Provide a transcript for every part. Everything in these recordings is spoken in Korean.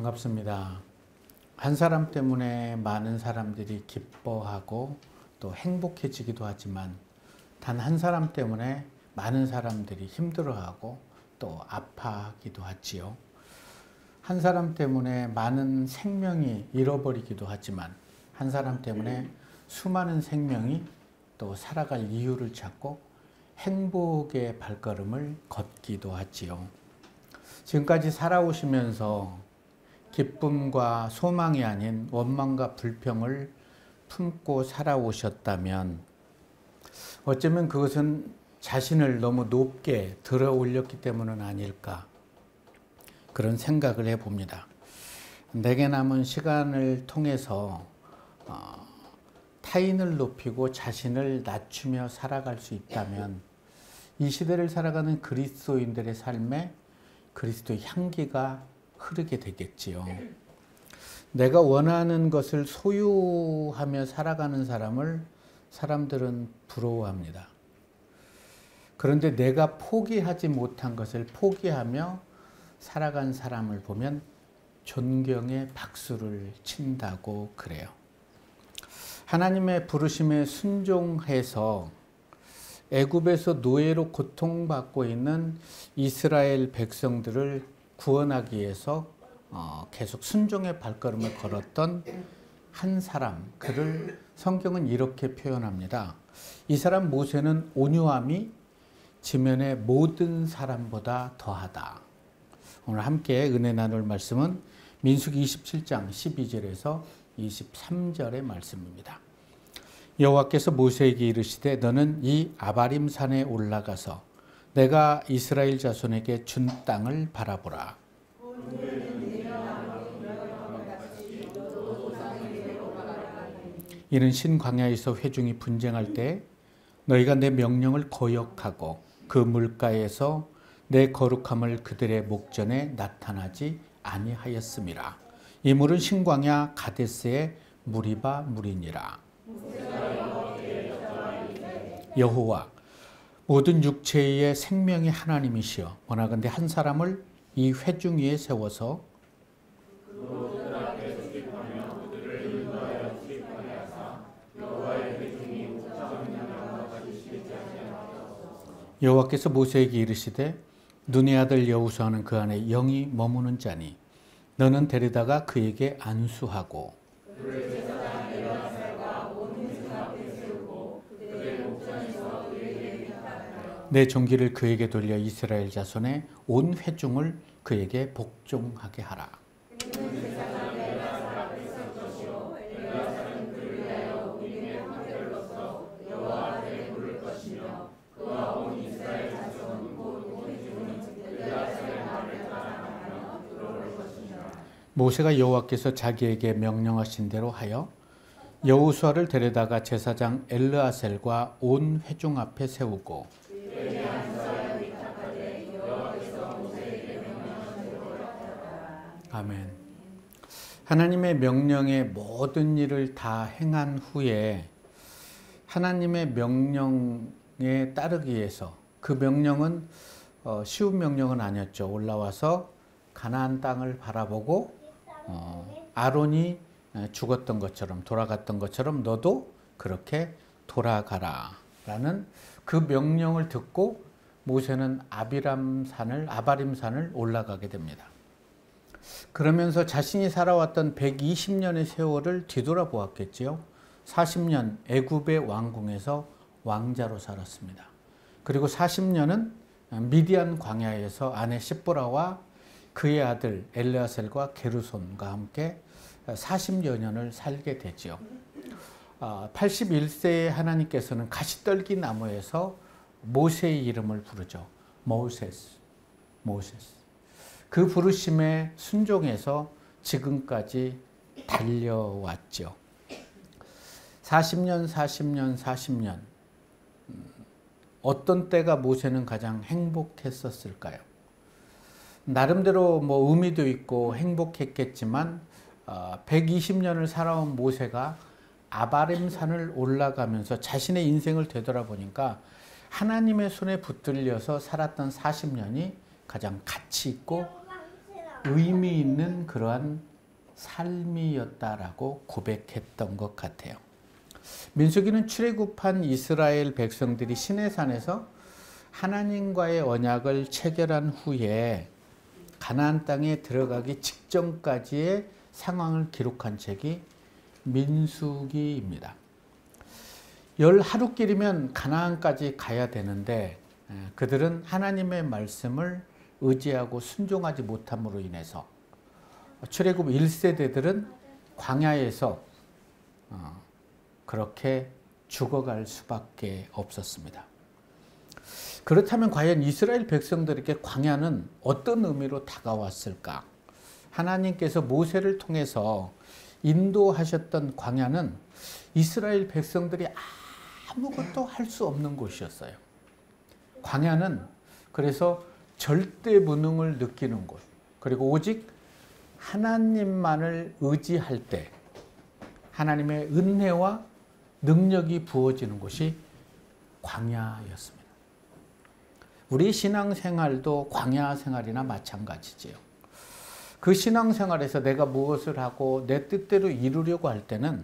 반갑습니다. 한 사람 때문에 많은 사람들이 기뻐하고 또 행복해지기도 하지만 단 한 사람 때문에 많은 사람들이 힘들어하고 또 아파하기도 하지요. 한 사람 때문에 많은 생명이 잃어버리기도 하지만 한 사람 때문에 수많은 생명이 또 살아갈 이유를 찾고 행복의 발걸음을 걷기도 하지요. 지금까지 살아오시면서 기쁨과 소망이 아닌 원망과 불평을 품고 살아오셨다면 어쩌면 그것은 자신을 너무 높게 들어 올렸기 때문은 아닐까, 그런 생각을 해봅니다. 내게 남은 시간을 통해서 타인을 높이고 자신을 낮추며 살아갈 수 있다면 이 시대를 살아가는 그리스도인들의 삶에 그리스도의 향기가 흐르게 되겠지요. 내가 원하는 것을 소유하며 살아가는 사람들은 부러워합니다. 그런데 내가 포기하지 못한 것을 포기하며 살아간 사람을 보면 존경의 박수를 친다고 그래요. 하나님의 부르심에 순종해서 애굽에서 노예로 고통받고 있는 이스라엘 백성들을 구원하기 위해서 계속 순종의 발걸음을 걸었던 한 사람, 그를 성경은 이렇게 표현합니다. 이 사람 모세는 온유함이 지면의 모든 사람보다 더하다. 오늘 함께 은혜 나눌 말씀은 민수기 27장 12절에서 23절의 말씀입니다. 여호와께서 모세에게 이르시되 너는 이 아바림 산에 올라가서 내가 이스라엘 자손에게 준 땅을 바라보라. 이는 신광야에서 회중이 분쟁할 때 너희가 내 명령을 거역하고 그 물가에서 내 거룩함을 그들의 목전에 나타나지 아니하였음이라. 이 물은 신광야 가데스의 무리바 물이니라. 여호와 모든 육체의 생명의 하나님이시여 원하건대 한 사람을 이 회중 위에 세워서 여호와께서 모세에게 이르시되 눈의 아들 여호수아는 그 안에 영이 머무는 자니 너는 데려다가 그에게 안수하고 내 종기를 그에게 돌려 이스라엘 자손의 온 회중을 그에게 복종하게 하라. 모세가 여호와께서 자기에게 명령하신 대로 하여 여호수아를 데려다가 제사장 엘르아셀과 온 회중 앞에 세우고 아멘. 하나님의 명령에 모든 일을 다 행한 후에 하나님의 명령에 따르기 위해서, 그 명령은 쉬운 명령은 아니었죠. 올라와서 가나안 땅을 바라보고 아론이 죽었던 것처럼, 돌아갔던 것처럼 너도 그렇게 돌아가라 라는 그 명령을 듣고 모세는 아바림산을 올라가게 됩니다. 그러면서 자신이 살아왔던 120년의 세월을 뒤돌아보았겠지요. 40년 애굽의 왕궁에서 왕자로 살았습니다. 그리고 40년은 미디안 광야에서 아내 시보라와 그의 아들 엘르아셀과 게르손과 함께 40여 년을 살게 되지요. 81세의 하나님께서는 가시떨기 나무에서 모세의 이름을 부르죠. 모세스. 그 부르심에 순종해서 지금까지 달려왔죠. 40년. 어떤 때가 모세는 가장 행복했었을까요? 나름대로 의미도 있고 행복했겠지만 120년을 살아온 모세가 아바림산을 올라가면서 자신의 인생을 되돌아보니까 하나님의 손에 붙들려서 살았던 40년이 가장 가치 있고 의미 있는 그러한 삶이었다라고 고백했던 것 같아요. 민수기는 출애굽한 이스라엘 백성들이 시내산에서 하나님과의 언약을 체결한 후에 가나안 땅에 들어가기 직전까지의 상황을 기록한 책이 민수기입니다. 10하루길이면 가나안까지 가야 되는데 그들은 하나님의 말씀을 의지하고 순종하지 못함으로 인해서 출애굽 1세대들은 광야에서 그렇게 죽어갈 수밖에 없었습니다. 그렇다면 과연 이스라엘 백성들에게 광야는 어떤 의미로 다가왔을까? 하나님께서 모세를 통해서 인도하셨던 광야는 이스라엘 백성들이 아무것도 할 수 없는 곳이었어요. 광야는 그래서 절대무능을 느끼는 곳, 그리고 오직 하나님만을 의지할 때 하나님의 은혜와 능력이 부어지는 곳이 광야였습니다. 우리 신앙생활도 광야 생활이나 마찬가지지요. 그 신앙생활에서 내가 무엇을 하고 내 뜻대로 이루려고 할 때는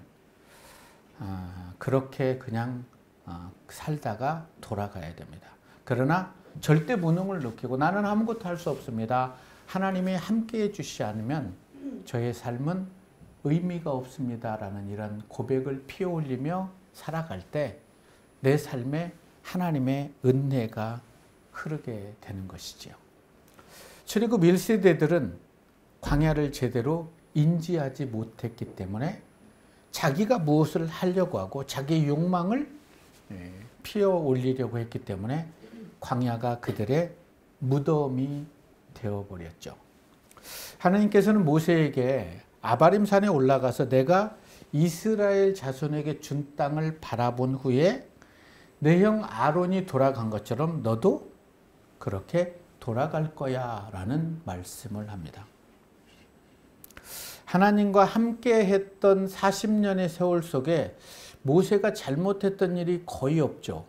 그렇게 그냥 살다가 돌아가야 됩니다. 그러나 절대 무능을 느끼고 나는 아무것도 할 수 없습니다. 하나님이 함께해 주시지 않으면 저의 삶은 의미가 없습니다. 라는 이런 고백을 피어올리며 살아갈 때 내 삶에 하나님의 은혜가 흐르게 되는 것이지요. 출애굽 1세대들은 광야를 제대로 인지하지 못했기 때문에 자기가 무엇을 하려고 하고 자기의 욕망을 피어올리려고 했기 때문에 광야가 그들의 무덤이 되어버렸죠. 하나님께서는 모세에게 아바림 산에 올라가서 내가 이스라엘 자손에게 준 땅을 바라본 후에 내 형 아론이 돌아간 것처럼 너도 그렇게 돌아갈 거야 라는 말씀을 합니다. 하나님과 함께 했던 40년의 세월 속에 모세가 잘못했던 일이 거의 없죠.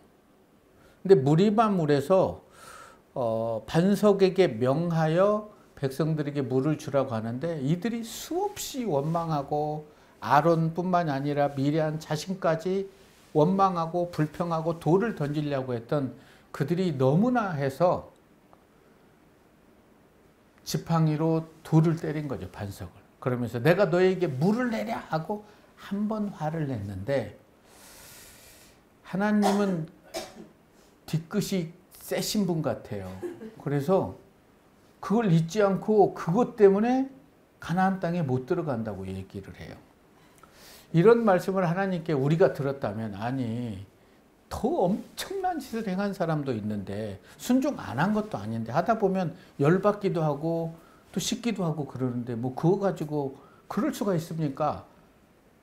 근데 무리바물에서 반석에게 명하여 백성들에게 물을 주라고 하는데 이들이 수없이 원망하고 아론뿐만 아니라 미리한 자신까지 원망하고 불평하고 돌을 던지려고 했던 그들이 너무나 해서 지팡이로 돌을 때린 거죠, 반석을. 그러면서 내가 너에게 물을 내랴 하고 한 번 화를 냈는데 하나님은 뒤끝이 세신 분 같아요. 그래서 그걸 잊지 않고 그것 때문에 가나안 땅에 못 들어간다고 얘기를 해요. 이런 말씀을 하나님께 우리가 들었다면 아니 더 엄청난 짓을 행한 사람도 있는데 순종 안 한 것도 아닌데 하다 보면 열받기도 하고 또 씻기도 하고 그러는데 뭐 그거 가지고 그럴 수가 있습니까?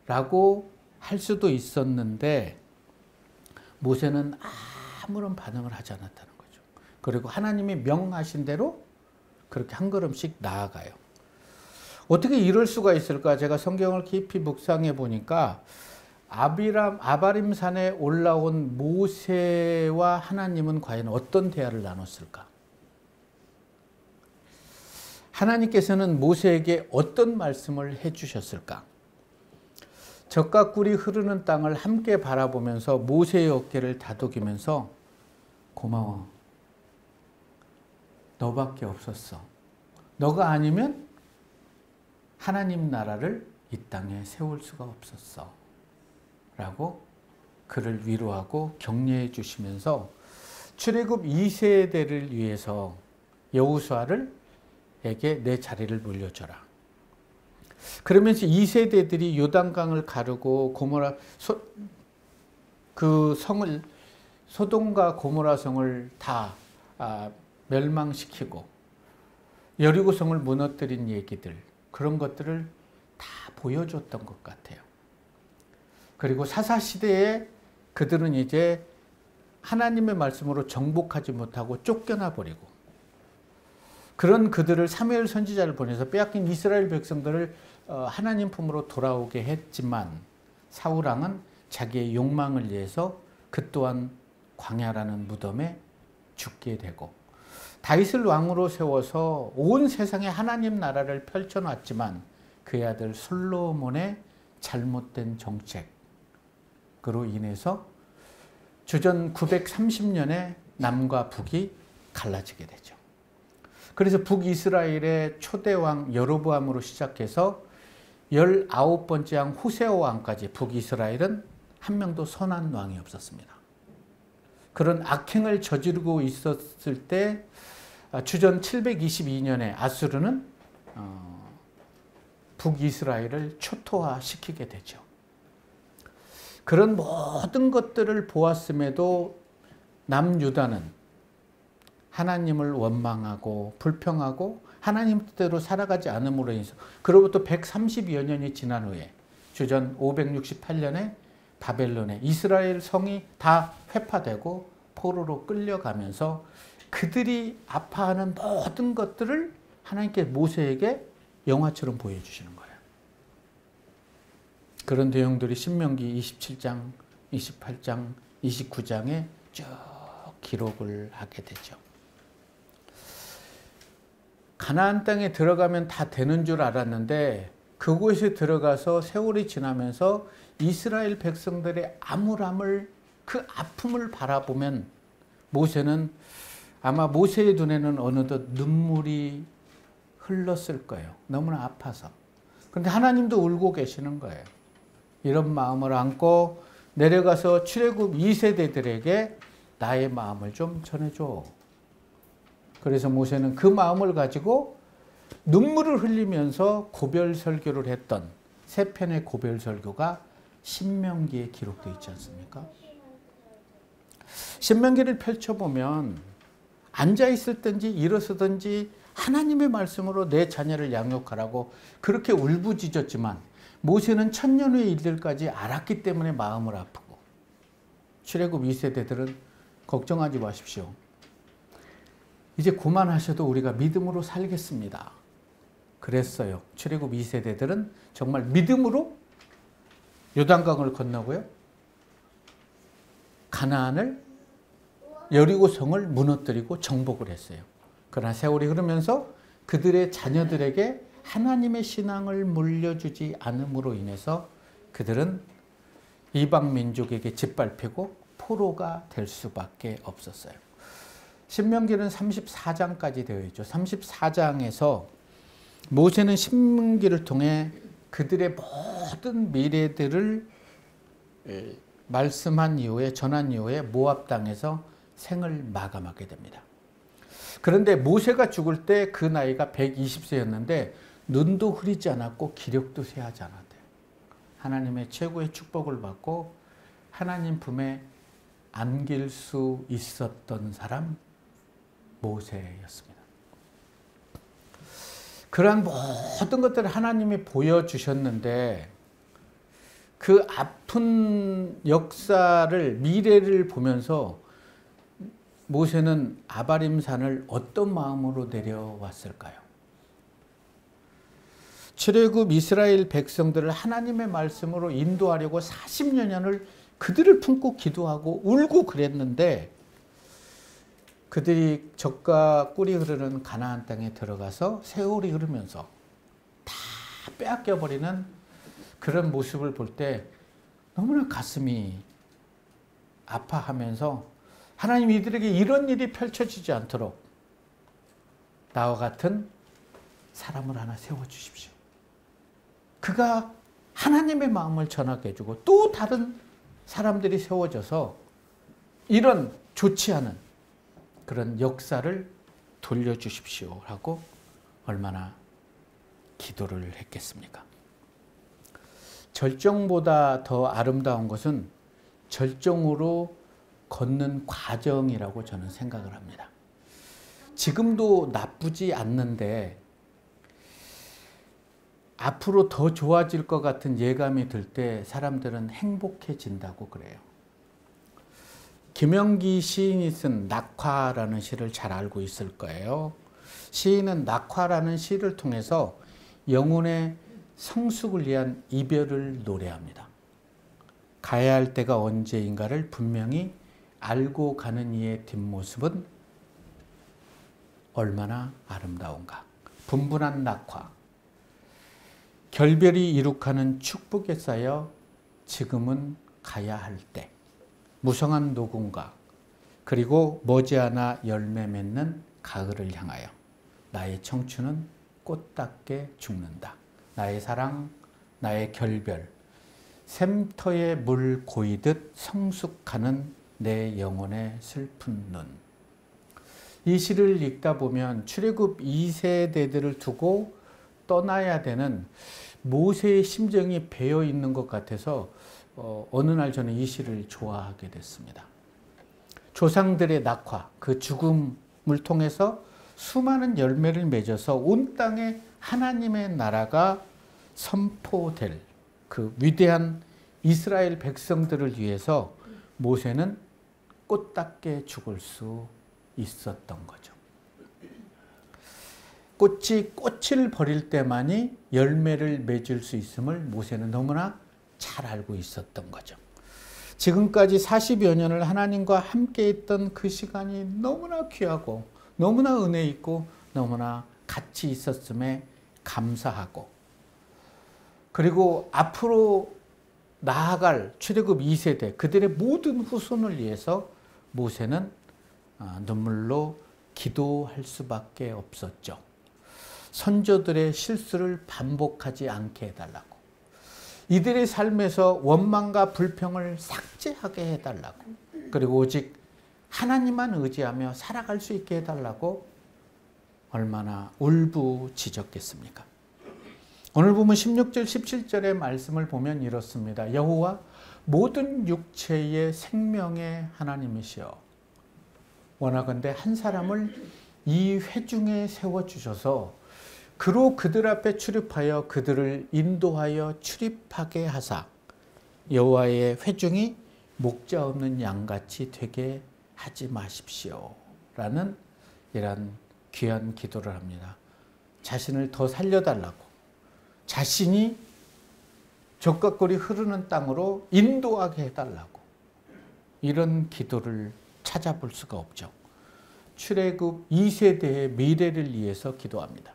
라고 할 수도 있었는데 모세는 아무런 반응을 하지 않았다는 거죠. 그리고 하나님이 명하신 대로 그렇게 한 걸음씩 나아가요. 어떻게 이럴 수가 있을까? 제가 성경을 깊이 묵상해 보니까 아바림 산에 올라온 모세와 하나님은 과연 어떤 대화를 나눴을까? 하나님께서는 모세에게 어떤 말씀을 해주셨을까? 젖과 꿀이 흐르는 땅을 함께 바라보면서 모세의 어깨를 다독이면서 고마워. 너밖에 없었어. 너가 아니면 하나님 나라를 이 땅에 세울 수가 없었어. 라고 그를 위로하고 격려해 주시면서 출애굽 2세대를 위해서 여호수아에게 내 자리를 물려줘라. 그러면서 2세대들이 요단강을 가르고 그 성을 소돔과 고모라 성을 다 멸망시키고 여리고 성을 무너뜨린 얘기들 그런 것들을 다 보여줬던 것 같아요. 그리고 사사시대에 그들은 이제 하나님의 말씀으로 정복하지 못하고 쫓겨나 버리고 그런 그들을 사무엘 선지자를 보내서 빼앗긴 이스라엘 백성들을 하나님 품으로 돌아오게 했지만 사울왕은 자기의 욕망을 위해서 그 또한 광야라는 무덤에 죽게 되고 다윗을 왕으로 세워서 온 세상에 하나님 나라를 펼쳐놨지만 그의 아들 솔로몬의 잘못된 정책으로 인해서 주전 930년에 남과 북이 갈라지게 되죠. 그래서 북이스라엘의 초대왕 여로보암으로 시작해서 19번째 왕 후세오 왕까지 북이스라엘은 한 명도 선한 왕이 없었습니다. 그런 악행을 저지르고 있었을 때 주전 722년에 아수르는 북이스라엘을 초토화시키게 되죠. 그런 모든 것들을 보았음에도 남유다는 하나님을 원망하고 불평하고 하나님 뜻대로 살아가지 않음으로 인해서 그로부터 130여 년이 지난 후에 주전 568년에 바벨론에 이스라엘 성이 다 회파되고 포로로 끌려가면서 그들이 아파하는 모든 것들을 하나님께 모세에게 영화처럼 보여주시는 거예요. 그런 내용들이 신명기 27장, 28장, 29장에 쭉 기록을 하게 되죠. 가나안 땅에 들어가면 다 되는 줄 알았는데 그곳에 들어가서 세월이 지나면서 이스라엘 백성들의 암울함을 그 아픔을 바라보면 모세는 아마 모세의 눈에는 어느덧 눈물이 흘렀을 거예요. 너무나 아파서. 그런데 하나님도 울고 계시는 거예요. 이런 마음을 안고 내려가서 출애굽 2세대들에게 나의 마음을 좀 전해줘. 그래서 모세는 그 마음을 가지고 눈물을 흘리면서 고별 설교를 했던 세 편의 고별 설교가 신명기에 기록되어 있지 않습니까? 신명기를 펼쳐보면 앉아있을 든지 일어서든지 하나님의 말씀으로 내 자녀를 양육하라고 그렇게 울부짖었지만 모세는 천년 후의 일들까지 알았기 때문에 마음을 아프고 출애굽 2세대들은 걱정하지 마십시오. 이제 그만하셔도 우리가 믿음으로 살겠습니다. 그랬어요. 출애굽 2세대들은 정말 믿음으로 요단강을 건너고요. 가나안을 여리고성을 무너뜨리고 정복을 했어요. 그러나 세월이 흐르면서 그들의 자녀들에게 하나님의 신앙을 물려주지 않음으로 인해서 그들은 이방 민족에게 짓밟히고 포로가 될 수밖에 없었어요. 신명기는 34장까지 되어 있죠. 34장에서 모세는 신명기를 통해 그들의 모든 미래들을 말씀한 이후에 전한 이후에 모압 땅에서 생을 마감하게 됩니다. 그런데 모세가 죽을 때 그 나이가 120세였는데 눈도 흐리지 않았고 기력도 쇠하지 않았대요. 하나님의 최고의 축복을 받고 하나님 품에 안길 수 있었던 사람 모세였습니다. 그러한 모든 것들을 하나님이 보여주셨는데 그 아픈 역사를 미래를 보면서 모세는 아바림산을 어떤 마음으로 내려왔을까요? 출애굽 이스라엘 백성들을 하나님의 말씀으로 인도하려고 40여 년을 그들을 품고 기도하고 울고 그랬는데 그들이 젖과 꿀이 흐르는 가나안 땅에 들어가서 세월이 흐르면서 다 빼앗겨버리는 그런 모습을 볼 때 너무나 가슴이 아파하면서 하나님 이들에게 이런 일이 펼쳐지지 않도록 나와 같은 사람을 하나 세워주십시오. 그가 하나님의 마음을 전하게 해주고 또 다른 사람들이 세워져서 이런 좋지 않은 그런 역사를 돌려주십시오 라고 얼마나 기도를 했겠습니까? 절정보다 더 아름다운 것은 절정으로 걷는 과정이라고 저는 생각을 합니다. 지금도 나쁘지 않는데 앞으로 더 좋아질 것 같은 예감이 들 때 사람들은 행복해진다고 그래요. 김영기 시인이 쓴 낙화라는 시를 잘 알고 있을 거예요. 시인은 낙화라는 시를 통해서 영혼의 성숙을 위한 이별을 노래합니다. 가야 할 때가 언제인가를 분명히 알고 가는 이의 뒷모습은 얼마나 아름다운가. 분분한 낙화, 결별이 이룩하는 축복에 쌓여 지금은 가야 할 때, 무성한 녹음과 그리고 머지않아 열매 맺는 가을을 향하여 나의 청춘은 꽃답게 죽는다. 나의 사랑, 나의 결별, 샘터에 물 고이듯 성숙하는 내 영혼의 슬픈 눈. 이 시를 읽다 보면 출애굽 2세대들을 두고 떠나야 되는 모세의 심정이 배어 있는 것 같아서 어느 날 저는 이 시를 좋아하게 됐습니다. 조상들의 낙화, 그 죽음을 통해서 수많은 열매를 맺어서 온 땅에 하나님의 나라가 선포될 그 위대한 이스라엘 백성들을 위해서 모세는 꽃답게 죽을 수 있었던 거죠. 꽃이 꽃을 버릴 때만이 열매를 맺을 수 있음을 모세는 너무나 잘 알고 있었던 거죠. 지금까지 40여 년을 하나님과 함께 있던 그 시간이 너무나 귀하고 너무나 은혜 있고 너무나 같이 있었음에 감사하고, 그리고 앞으로 나아갈 출애굽 2세대 그들의 모든 후손을 위해서 모세는 눈물로 기도할 수밖에 없었죠. 선조들의 실수를 반복하지 않게 해달라고, 이들의 삶에서 원망과 불평을 삭제하게 해달라고, 그리고 오직 하나님만 의지하며 살아갈 수 있게 해달라고 얼마나 울부짖었겠습니까? 오늘 보면 16절 17절의 말씀을 보면 이렇습니다. 여호와 모든 육체의 생명의 하나님이시여, 원하건대 한 사람을 이 회중에 세워주셔서 그로 그들 앞에 출입하여 그들을 인도하여 출입하게 하사 여호와의 회중이 목자 없는 양같이 되게 하지 마십시오 라는 이런 귀한 기도를 합니다. 자신을 더 살려달라고, 자신이 젖과 꿀이 흐르는 땅으로 인도하게 해달라고, 이런 기도를 찾아볼 수가 없죠. 출애굽 2세대의 미래를 위해서 기도합니다.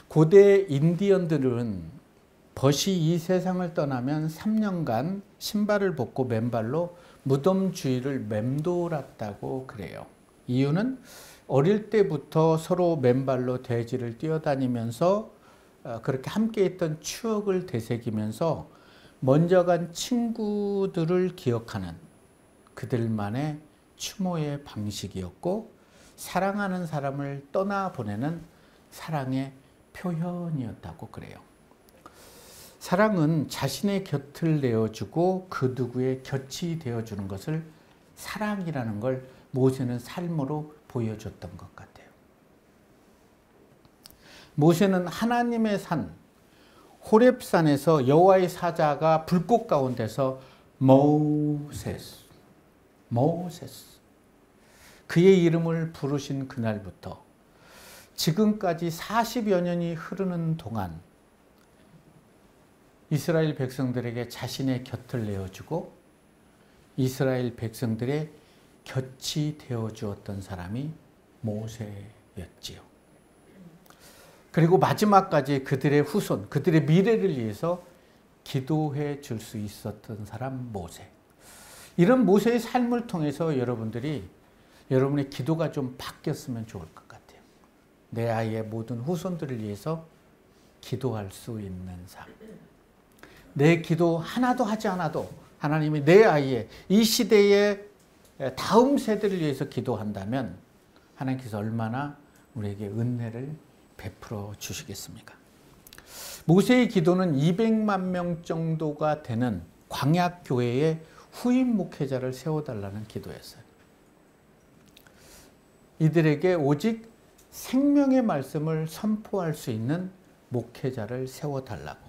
고대 인디언들은 벗이 이 세상을 떠나면 3년간 신발을 벗고 맨발로 무덤 주위를 맴돌았다고 그래요. 이유는 어릴 때부터 서로 맨발로 대지를 뛰어다니면서 그렇게 함께 있던 추억을 되새기면서 먼저 간 친구들을 기억하는 그들만의 추모의 방식이었고, 사랑하는 사람을 떠나보내는 사랑의 표현이었다고 그래요. 사랑은 자신의 곁을 내어주고 그 누구의 곁이 되어주는 것을 사랑이라는 걸 모세는 삶으로 보여줬던 것 같아요. 모세는 하나님의 산 호렙산에서 여호와의 사자가 불꽃 가운데서 모세스 그의 이름을 부르신 그날부터 지금까지 40여 년이 흐르는 동안 이스라엘 백성들에게 자신의 곁을 내어주고 이스라엘 백성들의 곁이 되어주었던 사람이 모세였지요. 그리고 마지막까지 그들의 후손, 그들의 미래를 위해서 기도해 줄 수 있었던 사람 모세. 이런 모세의 삶을 통해서 여러분들의 기도가 좀 바뀌었으면 좋을 것 같아요. 내 아이의 모든 후손들을 위해서 기도할 수 있는 삶. 내 기도 하나도 하지 않아도 하나님이 내 아이의 이 시대의 다음 세대를 위해서 기도한다면 하나님께서 얼마나 우리에게 은혜를 베풀어 주시겠습니까? 모세의 기도는 200만 명 정도가 되는 광야교회의 후임 목회자를 세워달라는 기도였어요. 이들에게 오직 생명의 말씀을 선포할 수 있는 목회자를 세워달라고,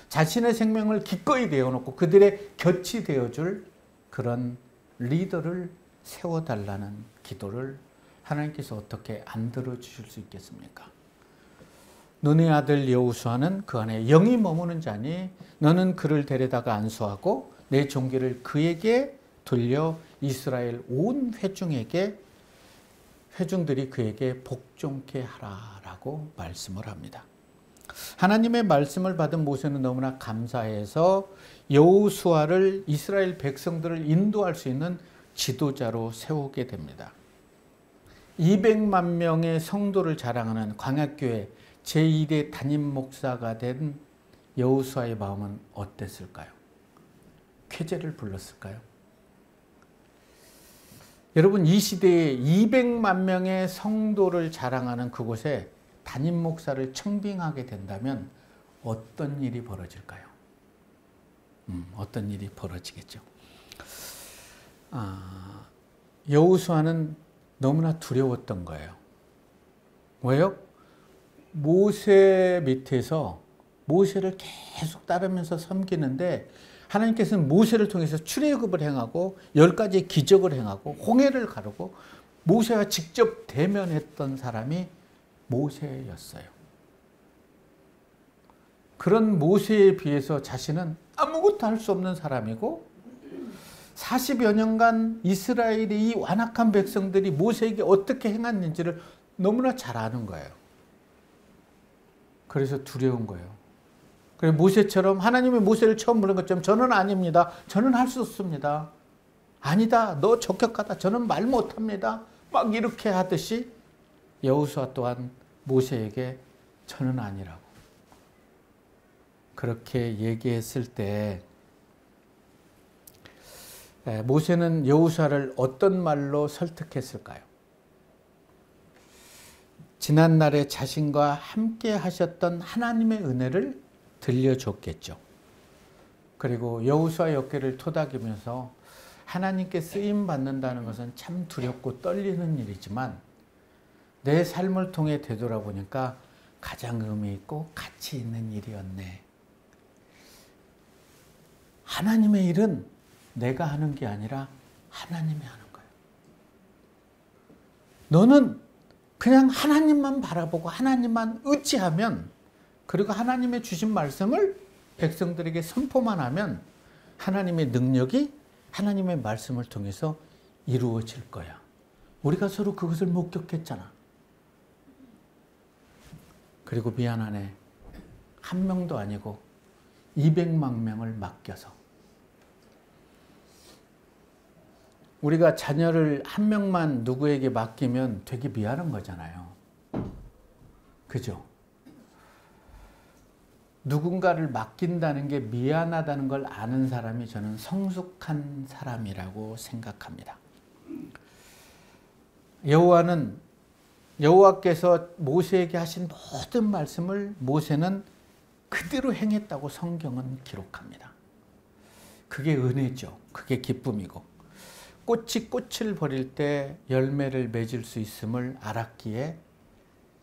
자신의 생명을 기꺼이 내어놓고 그들의 곁이 되어줄 그런 리더를 세워달라는 기도를 하나님께서 어떻게 안 들어주실 수 있겠습니까? 눈의 아들 여호수아는 그 안에 영이 머무는 자니 너는 그를 데려다가 안수하고 내 종기를 그에게 돌려 이스라엘 온 회중에게 회중들이 그에게 복종케 하라라고 말씀을 합니다. 하나님의 말씀을 받은 모세는 너무나 감사해서 여호수아를 이스라엘 백성들을 인도할 수 있는 지도자로 세우게 됩니다. 200만 명의 성도를 자랑하는 광야교회 제1의 담임 목사가 된 여호수아의 마음은 어땠을까요? 쾌재를 불렀을까요? 여러분, 이 시대에 200만 명의 성도를 자랑하는 그곳에 담임 목사를 청빙하게 된다면 어떤 일이 벌어질까요? 어떤 일이 벌어지겠죠. 여호수아는 너무나 두려웠던 거예요. 왜요? 모세 밑에서 모세를 계속 따르면서 섬기는데 하나님께서는 모세를 통해서 출애굽을 행하고 10가지 기적을 행하고 홍해를 가르고 모세와 직접 대면했던 사람이 모세였어요. 그런 모세에 비해서 자신은 아무것도 할 수 없는 사람이고 40여 년간 이스라엘의 이 완악한 백성들이 모세에게 어떻게 행했는지를 너무나 잘 아는 거예요. 그래서 두려운 거예요. 그래서 모세처럼 하나님이 모세를 처음 부른 것처럼 저는 아닙니다. 저는 할 수 없습니다. 아니다. 너 적격하다. 저는 말 못합니다. 막 이렇게 하듯이 여호수아 또한 모세에게 저는 아니라고 그렇게 얘기했을 때 모세는 여호수아를 어떤 말로 설득했을까요? 지난날에 자신과 함께 하셨던 하나님의 은혜를 들려줬겠죠. 그리고 여호수아의 어깨를 토닥이면서 하나님께 쓰임 받는다는 것은 참 두렵고 떨리는 일이지만 내 삶을 통해 되돌아보니까 가장 의미 있고 가치 있는 일이었네. 하나님의 일은 내가 하는 게 아니라 하나님이 하는 거예요. 너는 그냥 하나님만 바라보고 하나님만 의지하면 그리고 하나님의 주신 말씀을 백성들에게 선포만 하면 하나님의 능력이 하나님의 말씀을 통해서 이루어질 거야. 우리가 서로 그것을 목격했잖아. 그리고 미안하네. 한 명도 아니고 200만 명을 맡겨서 우리가 자녀를 한 명만 누구에게 맡기면 되게 미안한 거잖아요. 그죠? 누군가를 맡긴다는 게 미안하다는 걸 아는 사람이 저는 성숙한 사람이라고 생각합니다. 여호와께서 모세에게 하신 모든 말씀을 모세는 그대로 행했다고 성경은 기록합니다. 그게 은혜죠. 그게 기쁨이고 꽃이 꽃을 버릴 때 열매를 맺을 수 있음을 알았기에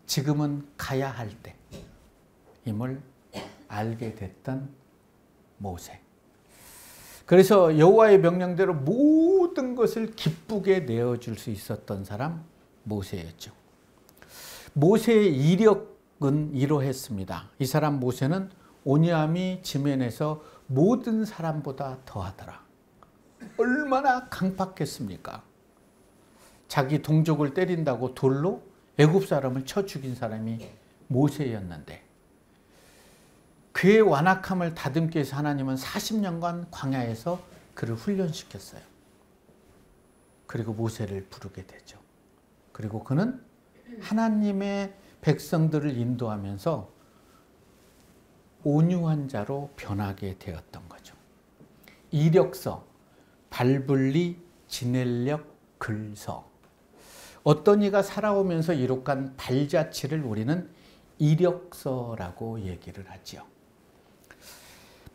지금은 가야 할 때임을 알게 됐던 모세. 그래서 여호와의 명령대로 모든 것을 기쁘게 내어줄 수 있었던 사람 모세였죠. 모세의 이력은 이러했습니다. 이 사람 모세는 온유함이 지면에서 모든 사람보다 더하더라. 얼마나 강팍했습니까? 자기 동족을 때린다고 돌로 애굽 사람을 쳐 죽인 사람이 모세였는데 그의 완악함을 다듬기 위해서 하나님은 40년간 광야에서 그를 훈련시켰어요. 그리고 모세를 부르게 되죠. 그리고 그는 하나님의 백성들을 인도하면서 온유한 자로 변하게 되었던 거죠. 이력서, 발불리, 지낼력, 글서. 어떤 이가 살아오면서 이룩한 발자취를 우리는 이력서라고 얘기를 하죠.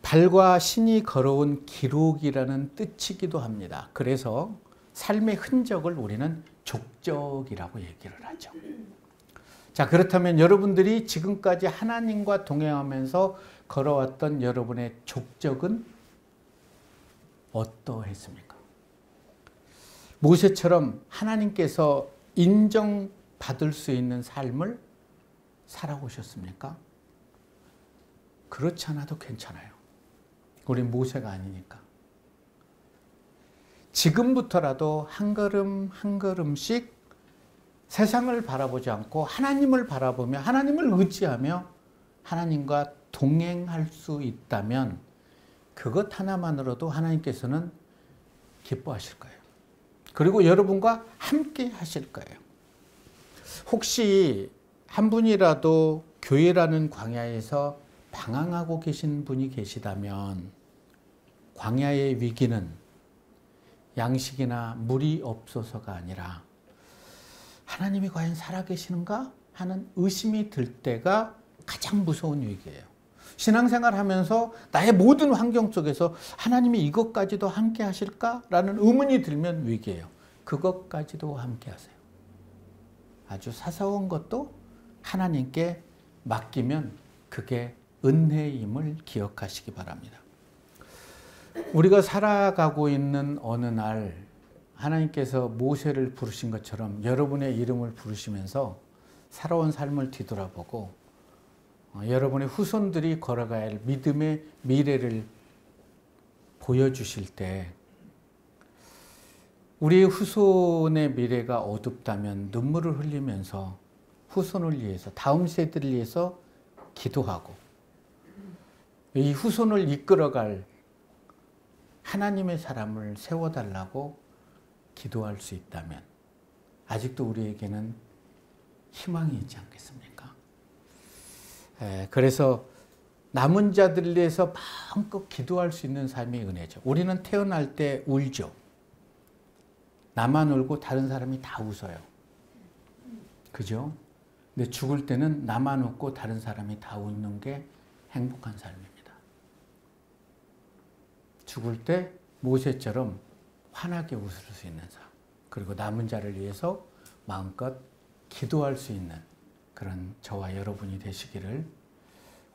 발과 신이 걸어온 기록이라는 뜻이기도 합니다. 그래서 삶의 흔적을 우리는 족적이라고 얘기를 하죠. 자, 그렇다면 여러분들이 지금까지 하나님과 동행하면서 걸어왔던 여러분의 족적은 어떠했습니까? 모세처럼 하나님께서 인정받을 수 있는 삶을 살아오셨습니까? 그렇지 않아도 괜찮아요. 우린 모세가 아니니까. 지금부터라도 한 걸음 한 걸음씩 세상을 바라보지 않고 하나님을 바라보며 하나님을 의지하며 하나님과 동행할 수 있다면 그것 하나만으로도 하나님께서는 기뻐하실 거예요. 그리고 여러분과 함께 하실 거예요. 혹시 한 분이라도 교회라는 광야에서 방황하고 계신 분이 계시다면 광야의 위기는 양식이나 물이 없어서가 아니라 하나님이 과연 살아계시는가 하는 의심이 들 때가 가장 무서운 위기예요. 신앙생활 하면서 나의 모든 환경 속에서 하나님이 이것까지도 함께 하실까라는 의문이 들면 위기예요. 그것까지도 함께 하세요. 아주 사소한 것도 하나님께 맡기면 그게 은혜임을 기억하시기 바랍니다. 우리가 살아가고 있는 어느 날 하나님께서 모세를 부르신 것처럼 여러분의 이름을 부르시면서 살아온 삶을 뒤돌아보고 여러분의 후손들이 걸어가야 할 믿음의 미래를 보여주실 때 우리의 후손의 미래가 어둡다면 눈물을 흘리면서 후손을 위해서 다음 세대를 위해서 기도하고 이 후손을 이끌어갈 하나님의 사람을 세워달라고 기도할 수 있다면 아직도 우리에게는 희망이 있지 않겠습니까? 그래서 남은 자들을 위해서 마음껏 기도할 수 있는 삶이 은혜죠. 우리는 태어날 때 울죠. 나만 울고 다른 사람이 다 웃어요. 그죠? 근데 죽을 때는 나만 웃고 다른 사람이 다 웃는 게 행복한 삶입니다. 죽을 때 모세처럼 환하게 웃을 수 있는 삶, 그리고 남은 자를 위해서 마음껏 기도할 수 있는 그런 저와 여러분이 되시기를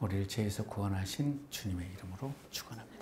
우리를 죄에서 구원하신 주님의 이름으로 축원합니다.